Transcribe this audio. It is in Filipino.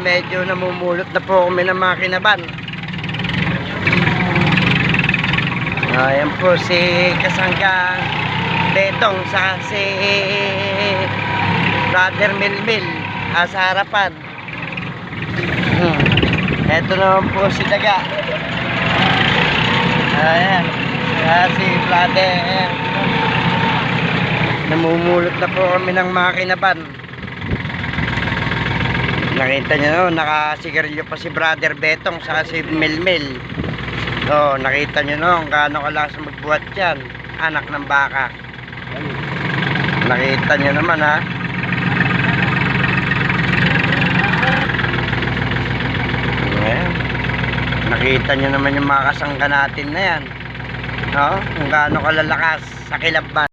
medyo namumulot na po kami ng makinaban. Ayan po si Kasanggang Betong sa si Brother Milmil sa harapan. Eto naman po si Daga. Ayan, si Brother. Namumulot na po kami ng makinaban. Nakita nyo no, nakasigarilyo pa si Brother Betong sa si Milmil. So, nakita nyo no, kung gaano kalakas magbuhat yan. Anak ng baka. Nakita nyo naman ha. Ayan. Nakita nyo naman yung mga kasangga natin na yan. No? Kung gaano kalalakas sa kilabban.